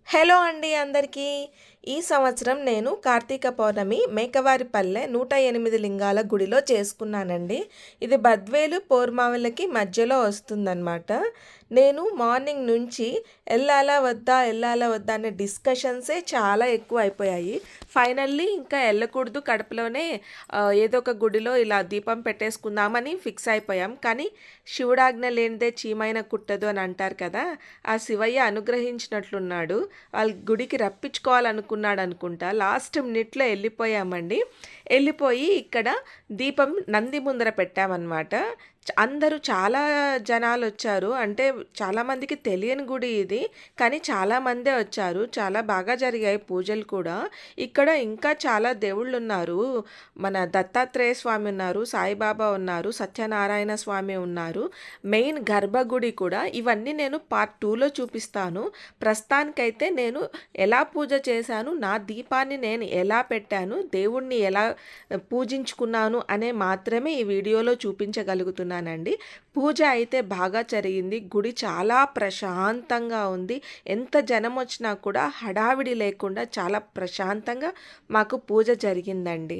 Hello అండి అందరికీ. ఈ సంవత్సరం నేను కార్తీక పౌర్ణమి మేకవారిపల్లె 108 లింగాల గుడిలో చేసుకున్నానండి. ఇది బద్వేలు పోర్మావిలకి మధ్యలో వస్తుందన్నమాట. నేను మార్నింగ్ నుంచి వెళ్ళాలా వద్దా అనే డిస్కషన్సే చాలా ఎక్కువ అయిపోయాయి. ఫైనల్లీ ఇంకా వెళ్ళకూడదు, కడుపులోనే ఏదో ఒక గుడిలో ఇలా దీపం పెట్టేసుకుందామని ఫిక్స్ అయిపోయాం. కానీ శివుడాజ్ఞ లేనిదే చీమైన కుట్టదు అని అంటారు కదా, ఆ శివయ్య అనుగ్రహించినట్లున్నాడు. వాళ్ళ గుడికి రప్పించుకోవాలనుకున్నాడు అనుకుంటా. లాస్ట్ మినిట్లో వెళ్ళిపోయి ఇక్కడ దీపం నంది ముందర పెట్టామన్నమాట. అందరూ చాలా జనాలు వచ్చారు. అంటే చాలామందికి తెలియని గుడి ఇది, కానీ చాలామందే వచ్చారు. చాలా బాగా జరిగాయి పూజలు కూడా. ఇక్కడ ఇంకా చాలా దేవుళ్ళు ఉన్నారు. మన దత్తాత్రేయ స్వామి ఉన్నారు, సాయిబాబా ఉన్నారు, సత్యనారాయణ స్వామి ఉన్నారు, మెయిన్ గర్భగుడి కూడా. ఇవన్నీ నేను పార్ట్ 2లో చూపిస్తాను. ప్రస్తుతానికైతే నేను ఎలా పూజ చేశాను, నా దీపాన్ని నేను ఎలా పెట్టాను, దేవుణ్ణి ఎలా పూజించుకున్నాను అనే మాత్రమే ఈ వీడియోలో చూపించగలుగుతున్నానండి. పూజ అయితే బాగా జరిగింది. గుడి చాలా ప్రశాంతంగా ఉంది. ఎంత జనం వచ్చినా కూడా హడావిడి లేకుండా చాలా ప్రశాంతంగా మాకు పూజ జరిగిందండి.